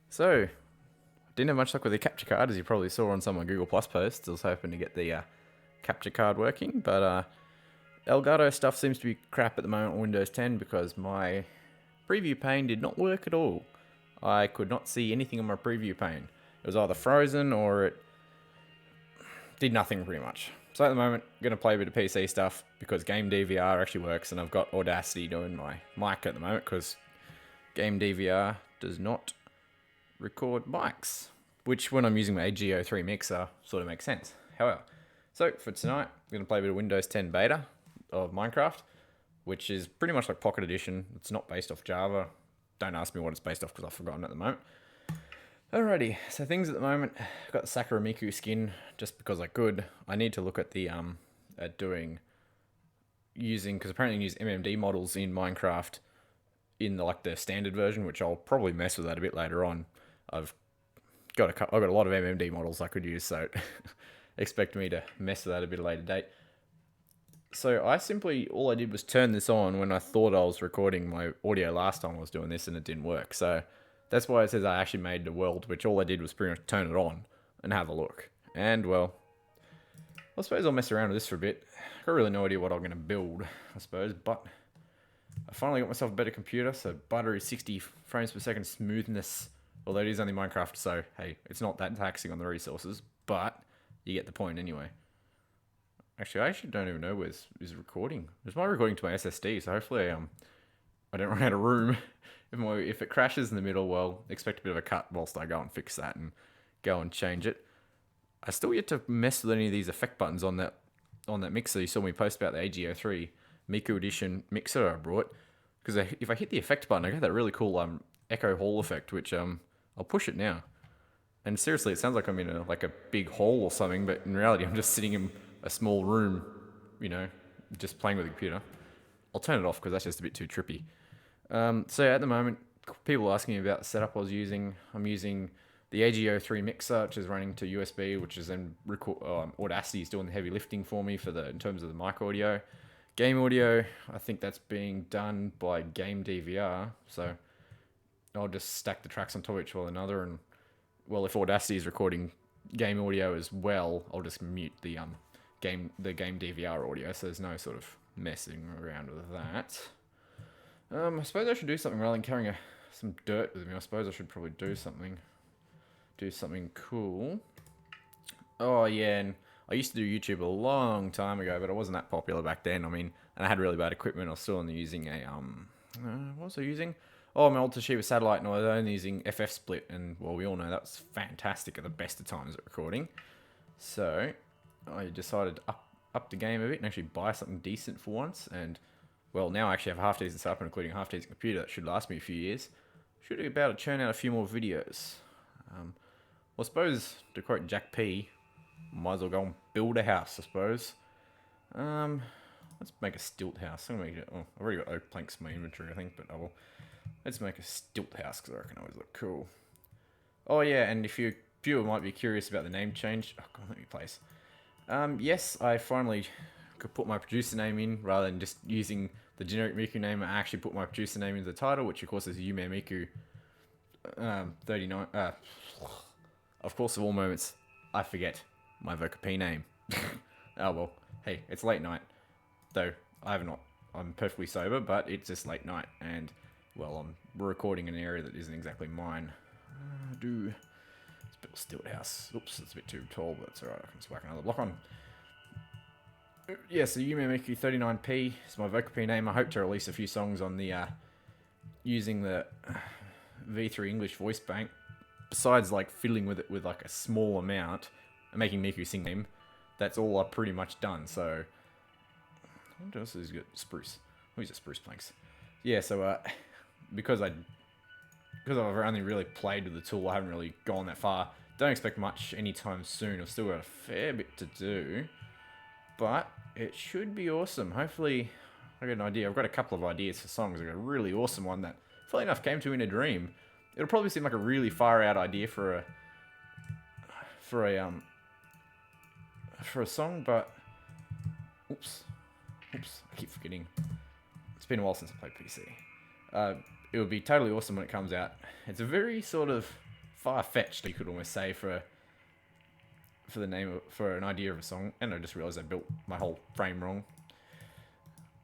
So, didn't have much luck with the capture card, as you probably saw on some of my Google Plus posts. I was hoping to get the capture card working, but Elgato stuff seems to be crap at the moment on Windows 10 because my preview pane did not work at all. I could not see anything on my preview pane. It was either frozen or it did nothing pretty much. So at the moment, I'm going to play a bit of PC stuff because Game DVR actually works, and I've got Audacity doing my mic at the moment because Game DVR does not record mics, which when I'm using my AGO3 mixer sort of makes sense. However, so for tonight, I'm going to play a bit of Windows 10 beta of Minecraft, which is pretty much like Pocket Edition. It's not based off Java. Don't ask me what it's based off because I've forgotten at the moment. Alrighty, so things at the moment, I've got the Sakura Miku skin just because I could. I need to look at the using, because apparently you can use MMD models in Minecraft in the standard version, which I'll probably mess with that a bit later on. I've got a lot of MMD models I could use, so expect me to mess with that a bit later date. So all I did was turn this on when I thought I was recording my audio last time I was doing this, and it didn't work. So that's why it says I actually made the world, which all I did was pretty much turn it on and have a look. And well, I suppose I'll mess around with this for a bit. I've got really no idea what I'm going to build, I suppose, but I finally got myself a better computer, so battery 60 frames per second smoothness, although it is only Minecraft, so hey, it's not that taxing on the resources, but you get the point anyway. Actually, I don't even know where's recording. There's my recording to my SSD, so hopefully I don't run out of room. If it crashes in the middle, well, expect a bit of a cut whilst I go and fix that and go and change it. I still yet to mess with any of these effect buttons on that mixer. You saw me post about the AGO3 Miku Edition mixer I brought. Because if I hit the effect button, I get that really cool echo hall effect, which I'll push it now. And seriously, it sounds like I'm in a big hall or something, but in reality, I'm just sitting in a small room, just playing with the computer. I'll turn it off because that's just a bit too trippy. So at the moment, people are asking me about the setup I was using. I'm using the AGO3 mixer, which is running to USB, which is then Audacity is doing the heavy lifting for me in terms of the mic audio. Game audio, I think that's being done by Game DVR, so I'll just stack the tracks on top of each other, and well, if Audacity is recording game audio as well, I'll just mute the Game DVR audio, so there's no sort of messing around with that. I suppose I should do something rather than carrying some dirt with me. I suppose I should probably do something cool. Oh yeah, and I used to do YouTube a long time ago, but I wasn't that popular back then. I mean, and I had really bad equipment. I was still only using what was I using? Oh, my old Toshiba satellite, and I was only using FF split, and well, we all know that's fantastic at the best of times at recording. So I decided to up the game a bit and actually buy something decent for once, and well, now I actually have a half decent setup, including a half decent computer that should last me a few years. Should be about to churn out a few more videos. Well, I suppose, to quote Jack P, might as well go and build a house, I suppose. Let's make a stilt house. I'm gonna make it. Oh, I've already got oak planks in my inventory, I think, but let's make a stilt house because I reckon it always look cool. Oh yeah, and if you might be curious about the name change, oh god, let me place. Yes, I finally could put my producer name in rather than just using the generic Miku name. I actually put my producer name in the title, which of course is Yume Miku 39. Of course, of all moments, I forget my Voca name. Oh well, hey, it's late night. Though I'm perfectly sober, but it's just late night, and well, I'm recording in an area that isn't exactly mine. Let's build a stilt house. Oops, it's a bit too tall, but it's alright. I can just whack another block on. Yeah, so Yume Miku 39p is my Voca name. I hope to release a few songs on the using the V3 English voice bank. Besides fiddling with it with a small amount and making Miku sing name, that's all I've pretty much done. So what else is good? Spruce. I'll use the spruce planks. Yeah, so because I've only really played with the tool, I haven't really gone that far. Don't expect much anytime soon. I've still got a fair bit to do, but it should be awesome. Hopefully, I got an idea. I've got a couple of ideas for songs. I've got a really awesome one that, funny enough, came to me in a dream. It'll probably seem like a really far out idea for a song, but oops, I keep forgetting. It's been a while since I played PC. It would be totally awesome when it comes out. It's a very sort of far-fetched, you could almost say, for the name of, for an idea of a song. And I just realized I built my whole frame wrong.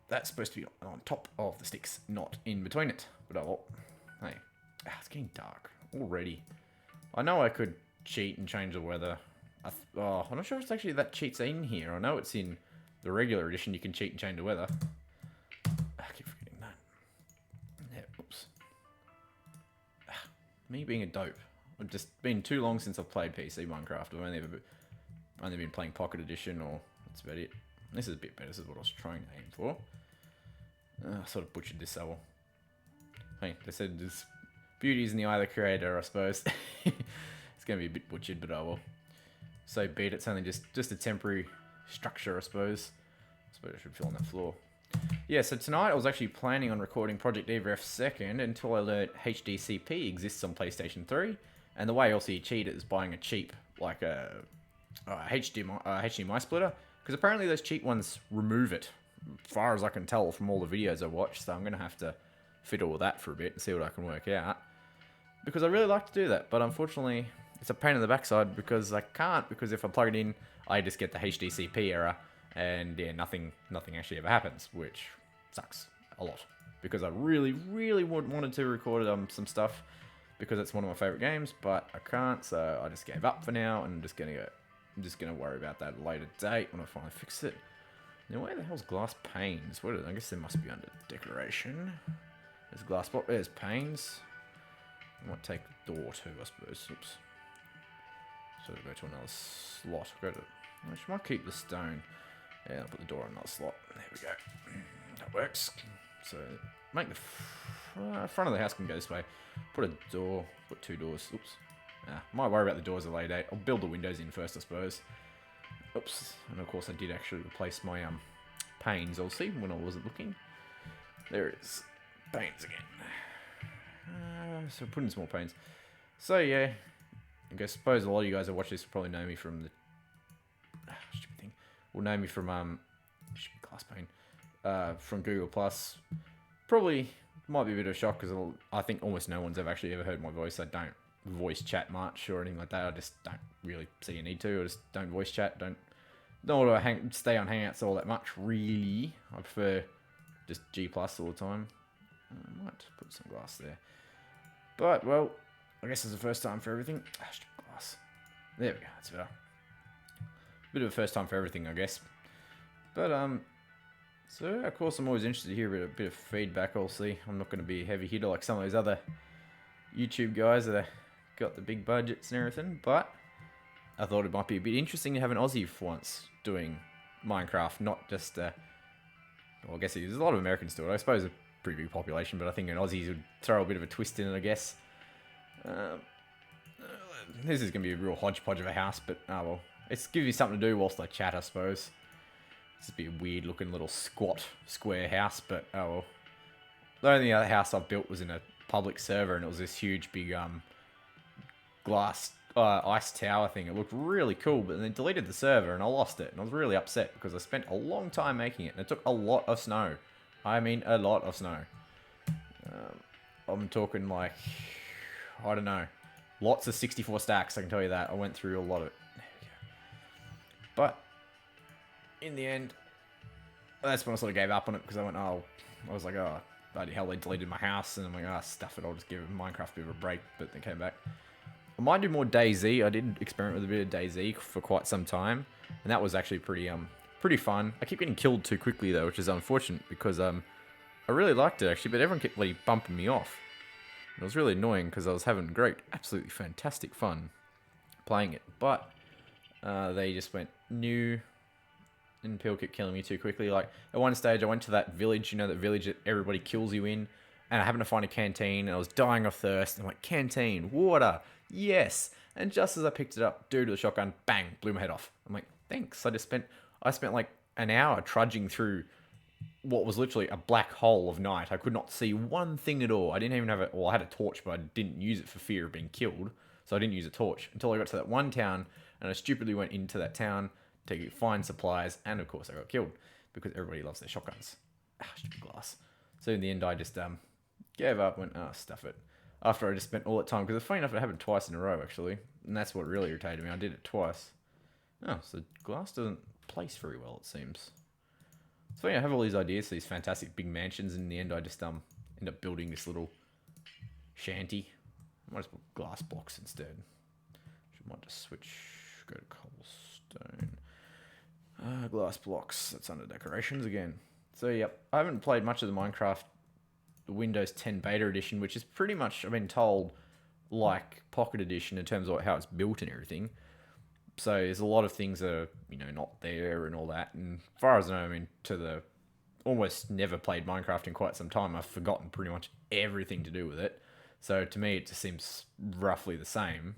That's supposed to be on top of the sticks, not in between it. But oh well. Hey, it's getting dark already. I know I could cheat and change the weather. I'm not sure if it's actually that cheat's in here. I know it's in the regular edition. You can cheat and change the weather. I keep forgetting that. Yeah, oops. Me being a dope. It's just been too long since I've played PC Minecraft. I've only been playing Pocket Edition, or that's about it. This is a bit better. This is what I was trying to aim for. I sort of butchered this level. Hey, they said there's beauty's in the eye of the creator, I suppose. It's going to be a bit butchered, but oh well. So be it. It's only just a temporary structure, I suppose. I suppose I should fill in that floor. Yeah, so tonight I was actually planning on recording Project Eva F2nd until I learned HDCP exists on PlayStation 3. And the way also you cheat it is buying a cheap, like a HDMI splitter. Because apparently those cheap ones remove it, as far as I can tell from all the videos I watched. So I'm going to have to fiddle with that for a bit and see what I can work out. Because I really like to do that, but unfortunately it's a pain in the backside because I can't. Because if I plug it in, I just get the HDCP error. And yeah, nothing actually ever happens, which sucks a lot. Because I really, really wanted to record some stuff, because it's one of my favorite games, but I can't, so I just gave up for now, and I'm just gonna worry about that at a later date when I finally fix it. Now, where the hell's glass panes? I guess they must be under decoration. There's glass block. There's panes. I might take the door too, I suppose. Oops. So go to another slot. I might keep the stone. Yeah, I'll put the door in another slot. There we go. That works. So make the front of the house can go this way. Put a door. Put two doors. Oops. Might worry about the doors at a later date. I'll build the windows in first, I suppose. Oops. And of course I did actually replace my panes, I'll see, when I wasn't looking. There it is. Panes again. So put in some more panes. So yeah, I suppose a lot of you guys that watch this will probably know me from the stupid thing. Will know me from glass pane. From Google Plus. Probably might be a bit of a shock because I think almost no one's ever heard my voice. I don't voice chat much or anything like that. I just don't really see a need to. I just don't voice chat. Don't stay on Hangouts all that much, really. I prefer just G Plus all the time. I might put some glass there. But, well, I guess it's the first time for everything. Glass. There we go. That's better. Bit of a first time for everything, I guess. But, so, of course, I'm always interested to hear a bit of feedback, I'll see. I'm not going to be a heavy hitter like some of those other YouTube guys that have got the big budgets and everything, but I thought it might be a bit interesting to have an Aussie for once doing Minecraft, not just, well, I guess there's a lot of Americans do it. I suppose a pretty big population, but I think an Aussie would throw a bit of a twist in it, I guess. This is going to be a real hodgepodge of a house, but, oh well. It's gives you something to do whilst I chat, I suppose. It's just be a weird looking little squat square house, but oh well. The only other house I've built was in a public server, and it was this huge big glass ice tower thing. It looked really cool, but then they deleted the server and I lost it, and I was really upset because I spent a long time making it, and it took a lot of snow. I mean, a lot of snow. I'm talking like, I don't know, lots of 64 stacks, I can tell you that. I went through a lot of it. But in the end, that's when I sort of gave up on it, because I was like, oh, bloody hell, they deleted my house, and I'm like, stuff it, I'll just give Minecraft a bit of a break. But they came back. I might do more DayZ. I did experiment with a bit of DayZ for quite some time, and that was actually pretty fun. I keep getting killed too quickly though, which is unfortunate, because I really liked it actually, but everyone kept bloody bumping me off. It was really annoying because I was having great, absolutely fantastic fun playing it, but they just went new, and people kept killing me too quickly. Like at one stage, I went to that village, you know, that village that everybody kills you in, and I happened to find a canteen, and I was dying of thirst. I'm like, canteen, water, yes. And just as I picked it up, dude with a shotgun, bang, blew my head off. I'm like, thanks. I spent like an hour trudging through what was literally a black hole of night. I could not see one thing at all. I didn't even have it. Well, I had a torch, but I didn't use it for fear of being killed. So I didn't use a torch until I got to that one town, and I stupidly went into that town to find supplies, and of course I got killed because everybody loves their shotguns. Stupid glass. So in the end, I just gave up, went, stuff it. after I just spent all that time. Because it's funny enough, it happened twice in a row, actually. And that's what really irritated me. I did it twice. Oh, so glass doesn't place very well, it seems. It's funny, I have all these ideas, these fantastic big mansions, and in the end I just end up building this little shanty. I might just put glass blocks instead. I might just switch, go to cobblestone. Glass blocks, that's under decorations again. So yep, I haven't played much of the Minecraft Windows 10 Beta Edition, which is pretty much, I've been told, like Pocket Edition in terms of how it's built and everything. So there's a lot of things that are, not there and all that. And as far as I know, to the almost never played Minecraft in quite some time, I've forgotten pretty much everything to do with it. So to me, it just seems roughly the same.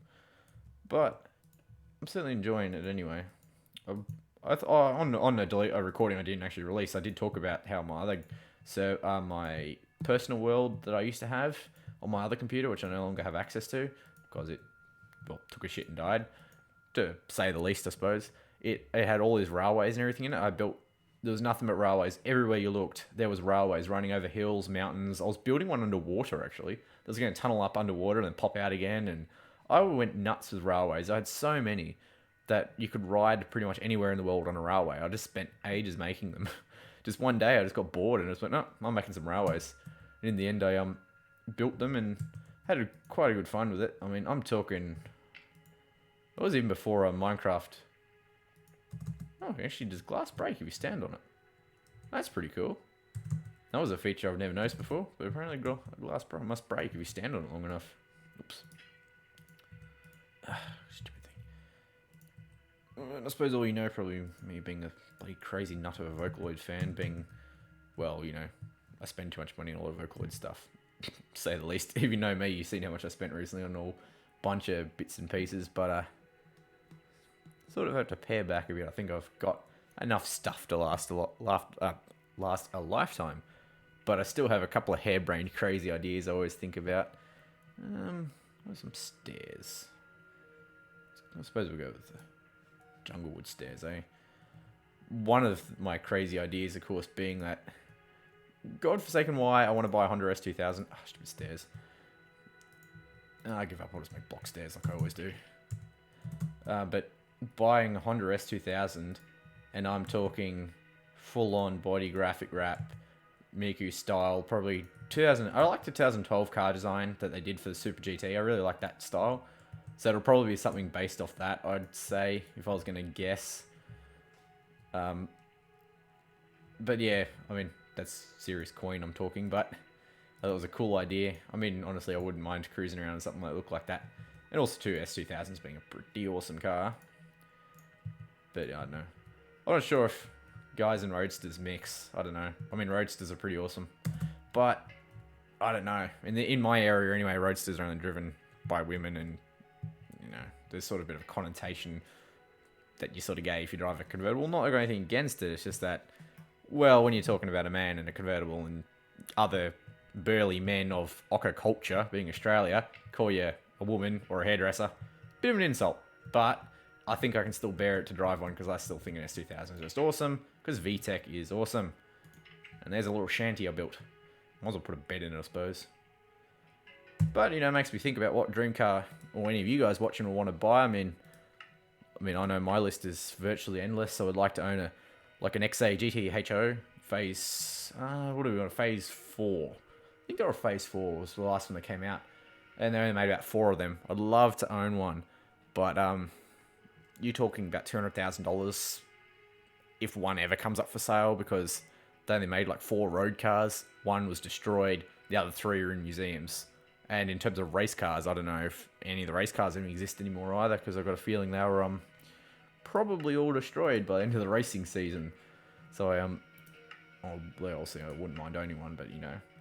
But I'm certainly enjoying it anyway. On a recording I didn't actually release, I did talk about how my personal world that I used to have on my other computer, which I no longer have access to because it took a shit and died, to say the least, I suppose. It had all these railways and everything in it. There was nothing but railways. Everywhere you looked, there was railways running over hills, mountains. I was building one underwater, actually. That was going to tunnel up underwater and then pop out again. And I went nuts with railways. I had so many that you could ride pretty much anywhere in the world on a railway. I just spent ages making them. Just one day, I just got bored and I just went, no, I'm making some railways. And in the end, I built them and had quite a good fun with it. I'm talking... It was even before Minecraft. Oh, actually, does glass break if you stand on it? That's pretty cool. That was a feature I've never noticed before, but apparently glass must break if you stand on it long enough. Oops. Stupid thing. I suppose all you know, probably me being a bloody crazy nut of a Vocaloid fan, being, I spend too much money on all the Vocaloid stuff, to say the least. If you know me, you've seen how much I spent recently on all bunch of bits and pieces, but sort of have to pare back a bit. I think I've got enough stuff to last a lifetime, but I still have a couple of harebrained crazy ideas I always think about. There's some stairs. I suppose we'll go with the Junglewood stairs, eh? One of my crazy ideas, of course, being that, godforsaken why, I want to buy a Honda S2000. Oh, stupid stairs. I give up, I'll just make block stairs like I always do. But buying a Honda S2000, and I'm talking full-on body graphic wrap, Miku style, probably 2000. I like the 2012 car design that they did for the Super GT. I really like that style. So it'll probably be something based off that, I'd say, if I was going to guess. But yeah, that's serious coin I'm talking, but that was a cool idea. Honestly, I wouldn't mind cruising around in something that looked like that. And also, too, S2000s being a pretty awesome car. But yeah, I don't know. I'm not sure if guys and roadsters mix. I don't know. Roadsters are pretty awesome. But, I don't know. In my area, anyway, roadsters are only driven by women, and, there's sort of a bit of a connotation that you sort of get if you drive a convertible. Not got anything against it. It's just that, well, when you're talking about a man in a convertible and other burly men of Ocker culture, being Australia, call you a woman or a hairdresser, bit of an insult. But I think I can still bear it to drive one because I still think an S2000 is just awesome because VTech is awesome. And there's a little shanty I built. Might as well put a bed in it, I suppose. But, it makes me think about what dream car or any of you guys watching will want to buy. I know my list is virtually endless, so I'd like to own an XA GT phase... what do we want? Phase 4. I think they were phase 4 was the last one that came out. And they only made about 4 of them. I'd love to own one. But, you're talking about $200,000 if one ever comes up for sale, because they only made 4 road cars. One was destroyed. The other 3 are in museums. And in terms of race cars, I don't know if any of the race cars even exist anymore either, because I've got a feeling they were probably all destroyed by the end of the racing season. So obviously I wouldn't mind owning one, but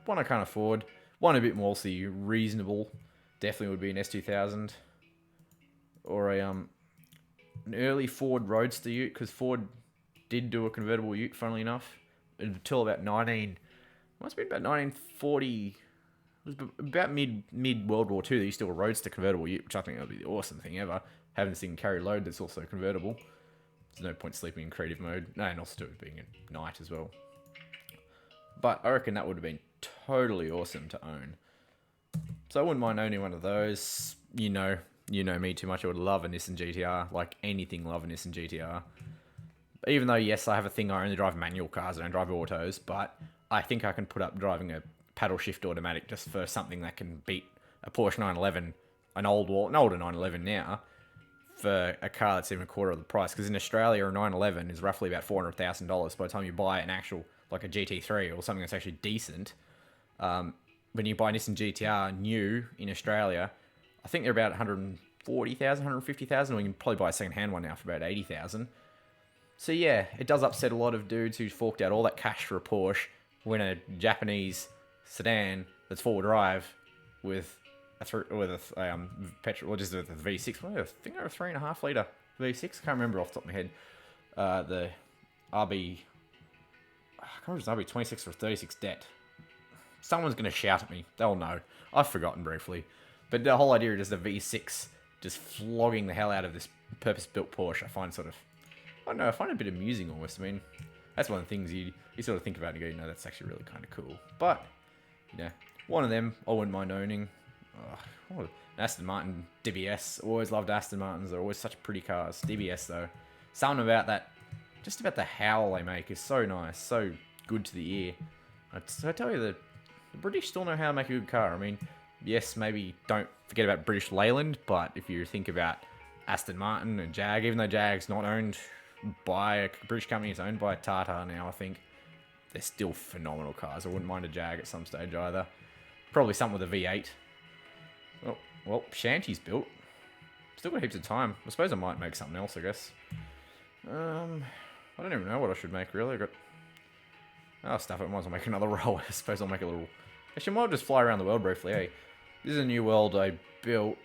one I can't afford. One a bit more reasonable definitely would be an S2000, or an early Ford Roadster Ute, because Ford did do a convertible Ute, funnily enough, until about 1940. It was about mid World War II. They used to do a Roadster convertible Ute, which I think would be the awesome thing ever. Having this thing carry load that's also convertible. There's no point sleeping in creative mode. No, and also it being at night as well. But I reckon that would have been totally awesome to own. So I wouldn't mind owning one of those. You know me too much. I would love a Nissan GTR. Like anything, love a Nissan GTR. Even though, yes, I have a thing, I only drive manual cars, I don't drive autos, but I think I can put up driving a paddle shift automatic just for something that can beat a Porsche 911, an older 911 now, for a car that's even a quarter of the price. Because in Australia, a 911 is roughly about $400,000 by the time you buy an actual, like a GT3 or something that's actually decent. When you buy a Nissan GTR new in Australia, I think they're about 140,000, 150,000. We can probably buy a second-hand one now for about 80,000. So yeah, it does upset a lot of dudes who forked out all that cash for a Porsche when a Japanese sedan that's four-wheel drive with petrol, or just with a V6. I think they're a 3.5 liter V6. I can't remember off the top of my head. The RB, I can't remember if it's RB 26 or 36 det. Someone's gonna shout at me. They'll know. I've forgotten briefly, but the whole idea is the V6 just flogging the hell out of this purpose-built Porsche. I find I don't know, I find it a bit amusing almost. I mean, that's one of the things you sort of think about and go, that's actually really kind of cool. But, one of them I wouldn't mind owning. An Aston Martin DBS. Always loved Aston Martins. They're always such pretty cars. DBS, though. Something about that, just about the howl they make is so nice, so good to the ear. I tell you, the British still know how to make a good car. I mean, yes, maybe don't forget about British Leyland, but if you think about Aston Martin and Jag, even though Jag's not owned by a British company, it's owned by Tata now, I think. They're still phenomenal cars. I wouldn't mind a Jag at some stage either. Probably something with a V8. Well, Shanty's built. Still got heaps of time. I suppose I might make something else, I guess. I don't even know what I should make, really. Stuff it. Might as well make another roll. I suppose I'll make a little... Actually, I might just fly around the world briefly, eh? This is a new world I built.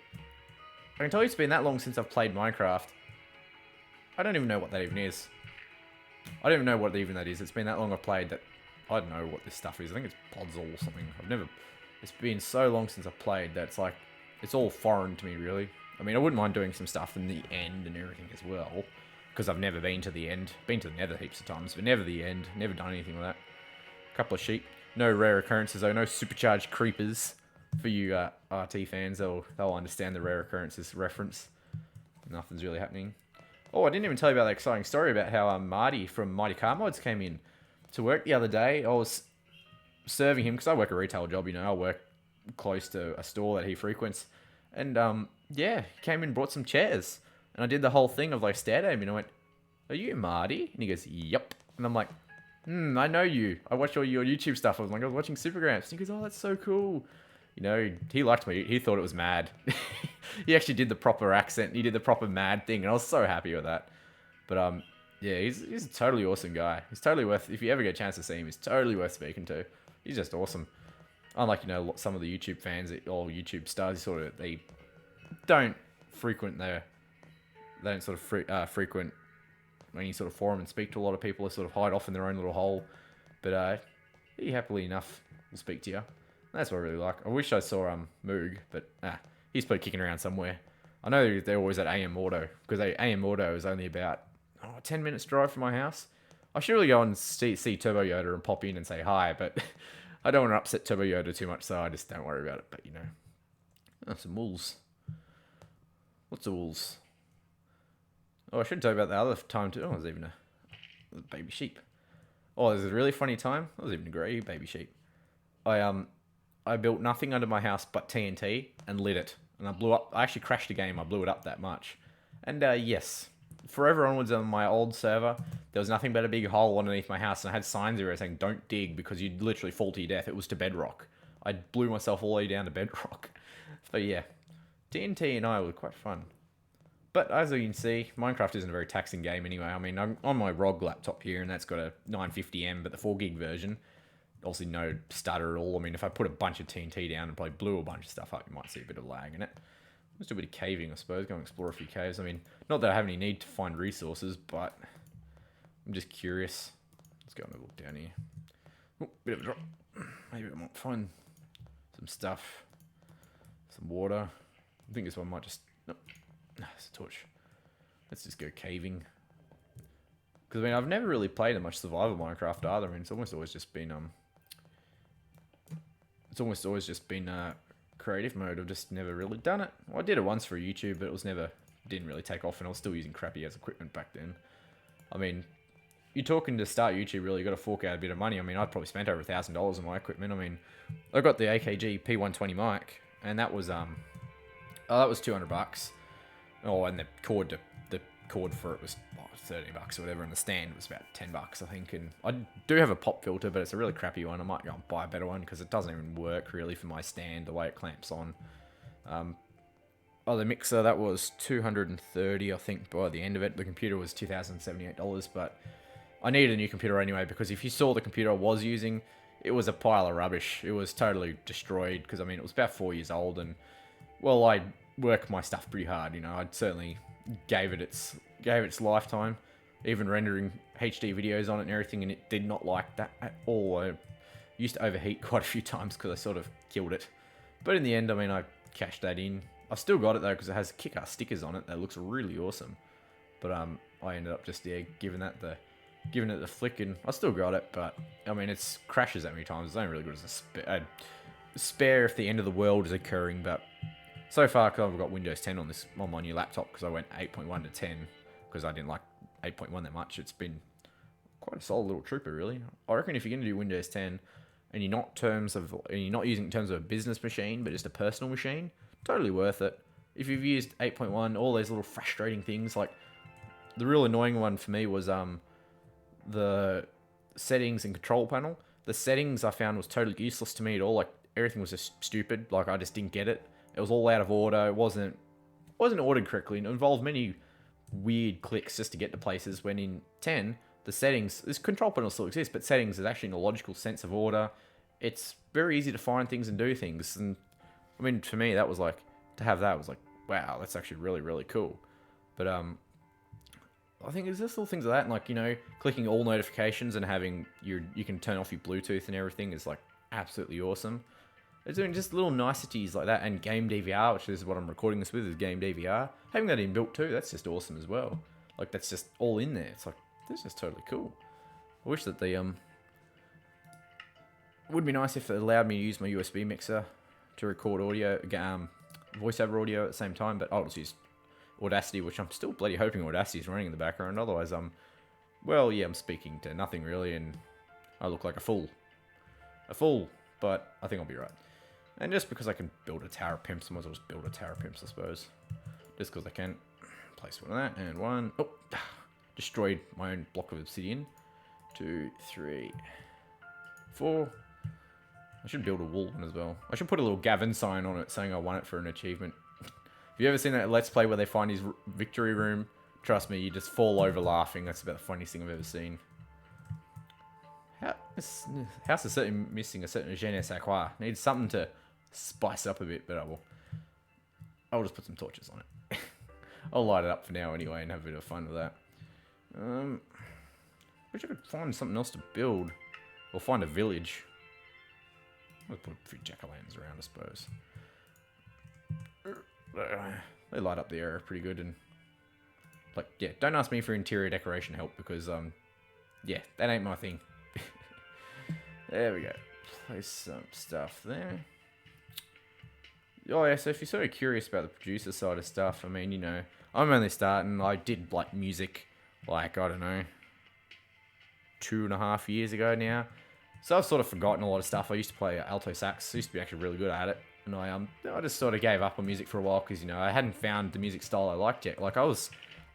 I can tell you it's been that long since I've played Minecraft. I don't even know what that even is. I don't even know what even that is. It's been that long I've played that I don't know what this stuff is. I think it's Podzol or something. It's been so long since I've played that it's all foreign to me, really. I mean, I wouldn't mind doing some stuff in the end and everything as well, because I've never been to the end. Been to the nether heaps of times, but never the end. Never done anything with that. A couple of sheep. No rare occurrences, though. No supercharged creepers. For you RT fans, they'll understand the rare occurrences reference. Nothing's really happening. Oh, I didn't even tell you about that exciting story about how Marty from Mighty Car Mods came in to work the other day. I was serving him, because I work a retail job, I work close to a store that he frequents. And, he came in and brought some chairs. And I did the whole thing of, stared at him, and I went, "Are you Marty?" And he goes, "Yep." And I'm like, I know you. I watch all your YouTube stuff. I was watching Supergramps. And he goes, "Oh, that's so cool." He liked me. He thought it was mad. He actually did the proper accent. He did the proper mad thing, and I was so happy with that. But he's a totally awesome guy. He's totally worth. If you ever get a chance to see him, he's totally worth speaking to. He's just awesome. Unlike some of the YouTube fans or YouTube stars, they don't frequent frequent any sort of forum and speak to a lot of people. They sort of hide off in their own little hole. But he happily enough will speak to you. That's what I really like. I wish I saw Moog, but he's probably kicking around somewhere. I know they're always at AM Auto, because AM Auto is only about 10 minutes drive from my house. I should really go and see Turbo Yoda and pop in and say hi, but I don't want to upset Turbo Yoda too much, so I just don't worry about it. But some wolves. What's the wolves? Oh, I should tell you about the other time too. Oh, there's even a baby sheep. Oh, there's a really funny time. There's even a grey baby sheep. I built nothing under my house but TNT and lit it. And I blew up. I actually crashed the game. I blew it up that much. And yes, forever onwards on my old server, there was nothing but a big hole underneath my house. And I had signs everywhere saying, "Don't dig," because you'd literally fall to your death. It was to bedrock. I blew myself all the way down to bedrock. So yeah, TNT and I were quite fun. But as you can see, Minecraft isn't a very taxing game anyway. I mean, I'm on my ROG laptop here, and that's got a 950M, but the 4GB version. Obviously no stutter at all. I mean, if I put a bunch of TNT down and probably blew a bunch of stuff up, you might see a bit of lag in it. Let's do a bit of caving, I suppose. Go and explore a few caves. I mean, not that I have any need to find resources, but I'm just curious. Let's go and have a look down here. Oh, bit of a drop. Maybe I might find some stuff. Some water. I think this one might just... No, it's a torch. Let's just go caving. Because, I mean, I've never really played much survival Minecraft either. I mean, it's almost always just been creative mode. I've just never really done it. Well, I did it once for YouTube, but it was never, didn't really take off, and I was still using crappy as equipment back then. I mean, you're talking to start YouTube, really, you got to fork out a bit of money. I mean, I'd probably spent over $1,000 on my equipment. I mean, I got the AKG P120 mic, and that was that was $200. Oh, and the cord for it was $30 or whatever, and the stand was about $10, I think. And I do have a pop filter, but it's a really crappy one. I might go and buy a better one because it doesn't even work really for my stand the way it clamps on. The mixer, that was $230, I think, by the end of it. The computer was $2,078, but I needed a new computer anyway, because if you saw the computer I was using, it was a pile of rubbish. It was totally destroyed because, I mean, it was about 4 years old, and, well, I work my stuff pretty hard, you know. I'd certainly gave it its lifetime, even rendering HD videos on it and everything, and it did not like that at all. I used to overheat quite a few times because I sort of killed it. But in the end, I mean, I cashed that in. I've still got it though because it has kick-ass stickers on it that looks really awesome. But I ended up just giving it the flick, and I still got it. But I mean, it's crashes that many times. It's only really good as a spare if the end of the world is occurring. But so far, because I've got Windows 10 on my new laptop, because I went 8.1 to 10 because I didn't like 8.1 that much. It's been quite a solid little trooper, really. I reckon if you're going to do Windows 10 and you're not using it in terms of a business machine, but just a personal machine, totally worth it. If you've used 8.1, all those little frustrating things, like the real annoying one for me was the settings and control panel. The settings I found was totally useless to me at all. Like everything was just stupid. Like I just didn't get it. It was all out of order. It wasn't ordered correctly. It involved many weird clicks just to get to places. When in 10, the settings, this control panel still exists, but settings is actually in a logical sense of order. It's very easy to find things and do things. And I mean, for me, that was like, to have that was like, wow, that's actually really, really cool. But I think there's just little things like that, and like, you know, clicking all notifications and having you can turn off your Bluetooth and everything is like absolutely awesome. It's doing just little niceties like that, and game DVR, which is what I'm recording this with, is game DVR. Having that inbuilt too, that's just awesome as well. Like that's just all in there. It's like, this is just totally cool. I wish that the it would be nice if it allowed me to use my USB mixer to record audio, voiceover audio at the same time, but I'll just use Audacity, which I'm still bloody hoping Audacity is running in the background. Otherwise, I'm speaking to nothing really, and I look like a fool, but I think I'll be right. And just because I can build a tower of pimps, I might as well just build a tower of pimps, I suppose. Just because I can. Place one of that, and one. Oh, destroyed my own block of obsidian. 2, 3, 4. I should build a wool one as well. I should put a little Gavin sign on it saying I won it for an achievement. Have you ever seen that Let's Play where they find his victory room? Trust me, you just fall over laughing. That's about the funniest thing I've ever seen. House is certainly missing a certain je ne sais quoi. Needs something to spice up a bit, but I'll just put some torches on it. I'll light it up for now anyway and have a bit of fun with that. Wish I could find something else to build. Or find a village. I'll put a few jack-o'-lanterns around, I suppose. They light up the area pretty good, and like, yeah, don't ask me for interior decoration help because yeah, that ain't my thing. There we go. Place some stuff there. Oh yeah, so if you're sort of curious about the producer side of stuff, I mean, you know, I'm only starting. I did like music, like, I don't know, 2.5 years ago now. So I've sort of forgotten a lot of stuff. I used to play alto sax. I used to be actually really good at it. And I just sort of gave up on music for a while because, you know, I hadn't found the music style I liked yet. Like, I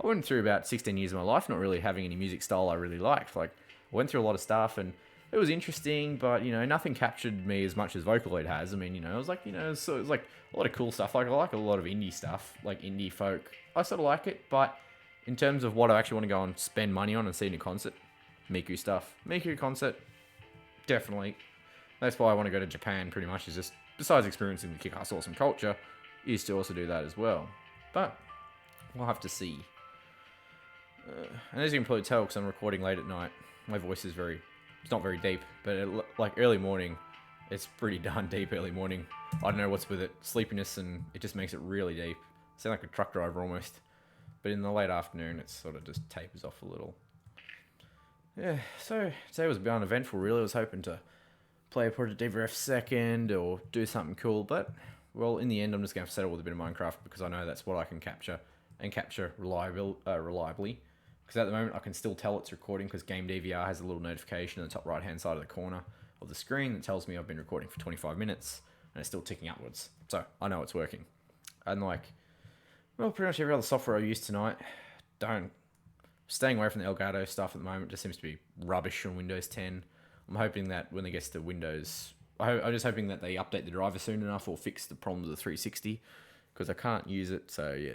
went through about 16 years of my life not really having any music style I really liked. Like, I went through a lot of stuff and it was interesting, but, you know, nothing captured me as much as Vocaloid has. I mean, you know, it was like, you know, so it was like a lot of cool stuff. Like, I like a lot of indie stuff, like indie folk. I sort of like it, but in terms of what I actually want to go and spend money on and see in a concert, Miku stuff. Miku concert, definitely. That's why I want to go to Japan, pretty much, is just, besides experiencing the kick-ass awesome culture, is to also do that as well. But we'll have to see. And as you can probably tell, because I'm recording late at night, my voice is it's not very deep, but like early morning, it's pretty darn deep early morning. I don't know what's with it, sleepiness, and it just makes it really deep. I sound like a truck driver almost. But in the late afternoon, it sort of just tapers off a little. Yeah, so today was a bit uneventful, really. I was hoping to play a Project Diva F2 or do something cool, but well, in the end, I'm just going to settle with a bit of Minecraft because I know that's what I can capture and capture reliably. Because at the moment, I can still tell it's recording because Game DVR has a little notification in the top right-hand side of the corner of the screen that tells me I've been recording for 25 minutes and it's still ticking upwards. So I know it's working. And like, well, pretty much every other software I use tonight, staying away from the Elgato stuff at the moment. Just seems to be rubbish on Windows 10. I'm hoping that when it gets to Windows, I'm just hoping that they update the driver soon enough or fix the problem with the 360 because I can't use it. So yeah,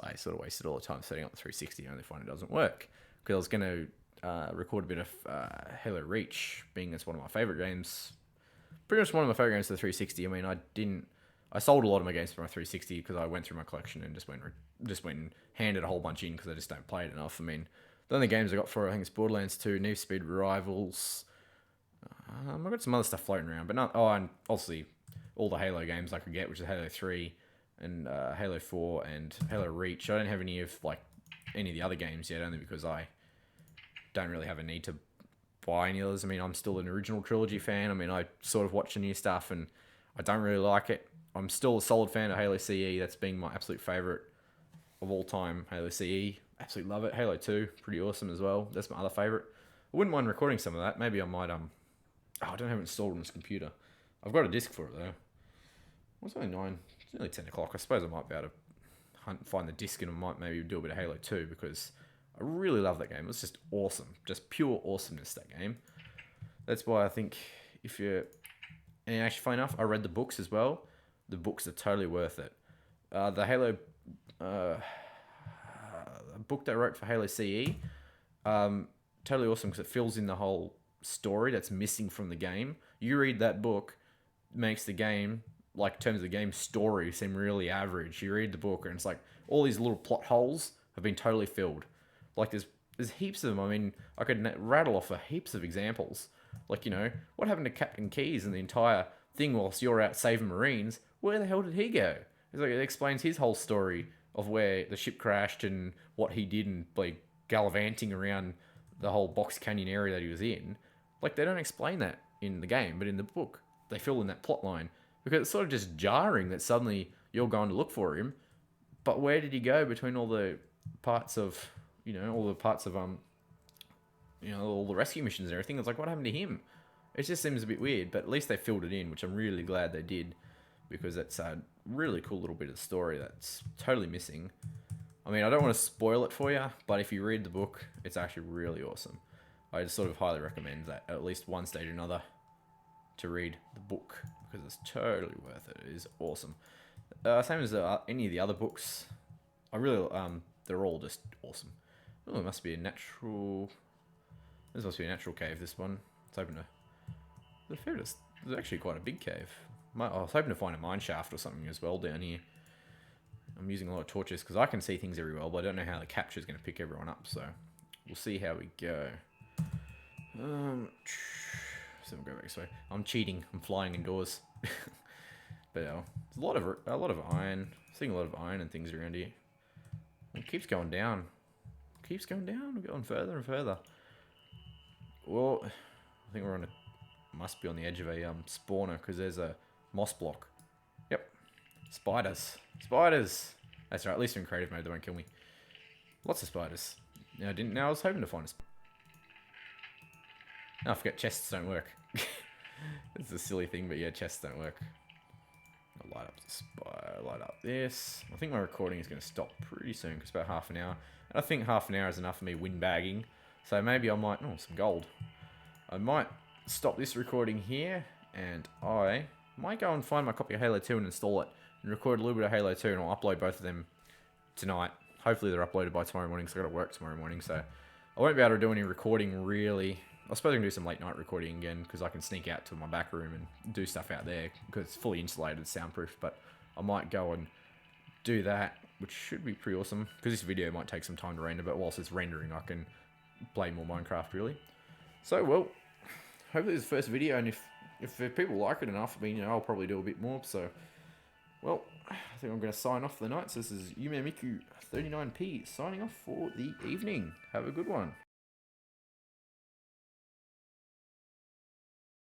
I sort of wasted all the time setting up the 360 only find it doesn't work because I was going to record a bit of Halo Reach, being as one of my favorite games. Pretty much one of my favorite games to the 360. I mean, I sold a lot of my games for my 360 because I went through my collection and just went and handed a whole bunch in because I just don't play it enough. I mean, the only games I got for it, I think it's Borderlands 2, Need for Speed Rivals. I've got some other stuff floating around, but not. Oh, and obviously all the Halo games I could get, which is Halo 3 and Halo 4 and Halo Reach. I don't have any of the other games yet, only because I don't really have a need to buy any others. I mean, I'm still an original trilogy fan. I mean, I sort of watch the new stuff and I don't really like it. I'm still a solid fan of Halo CE. That's been my absolute favorite of all time. Halo CE, absolutely love it. Halo 2, pretty awesome as well. That's my other favorite. I wouldn't mind recording some of that. Maybe I might I don't have it installed on this computer. I've got a disc for it though. It's only 9. It's nearly 10 o'clock. I suppose I might be able to find the disc and I might maybe do a bit of Halo 2 because I really love that game. It's just awesome. Just pure awesomeness, that game. That's why I think and actually, funny enough, I read the books as well. The books are totally worth it. The Halo book they wrote for Halo CE, totally awesome because it fills in the whole story that's missing from the game. You read that book, makes the game, like in terms of the game story, seem really average. You read the book and it's like all these little plot holes have been totally filled. Like there's heaps of them. I mean, I could rattle off heaps of examples. Like, what happened to Captain Keyes and the entire thing whilst you're out saving Marines? Where the hell did he go? It's like it explains his whole story of where the ship crashed and what he did and like gallivanting around the whole Box Canyon area that he was in. Like they don't explain that in the game, but in the book they fill in that plot line because it's sort of just jarring that suddenly you're going to look for him, but where did he go between all the parts of all the rescue missions and everything? It's like, what happened to him? It just seems a bit weird, but at least they filled it in, which I'm really glad they did because it's a really cool little bit of story that's totally missing. I mean, I don't want to spoil it for you, but if you read the book, it's actually really awesome. I just sort of highly recommend that at least one stage or another to read the book because it's totally worth it. It is awesome. Same as any of the other books. They're all just awesome. Oh, it must be a natural. This must be a natural cave. This one. It's open to. There's actually quite a big cave. I was hoping to find a mine shaft or something as well down here. I'm using a lot of torches because I can see things very well, but I don't know how the capture is going to pick everyone up. So we'll see how we go. So we'll go back this way. I'm cheating. I'm flying indoors. But there's a lot of iron. Seeing a lot of iron and things around here. It keeps going down. Keeps going down. We're going further and further. Well, I think must be on the edge of a spawner because there's a moss block. Yep. Spiders. Spiders. That's right. At least in creative mode, they won't kill me. Lots of spiders. I was hoping to find a spider. Oh, I forget chests don't work. It's a silly thing, but yeah, chests don't work. I'll light up this. I think my recording is going to stop pretty soon because it's about half an hour. And I think half an hour is enough for me windbagging. So maybe I might... Oh, some gold. I might stop this recording here and I might go and find my copy of Halo 2 and install it and record a little bit of Halo 2 and I'll upload both of them tonight. Hopefully they're uploaded by tomorrow morning because I've got to work tomorrow morning. So I won't be able to do any recording really. I suppose I can do some late night recording again because I can sneak out to my back room and do stuff out there because it's fully insulated, soundproof. But I might go and do that, which should be pretty awesome because this video might take some time to render, but whilst it's rendering I can play more Minecraft really. So well, hopefully this is the first video, and if people like it enough, I mean, I'll probably do a bit more. So well, I think I'm going to sign off for the night. So this is Yumemiku 39p signing off for the evening. Have a good one.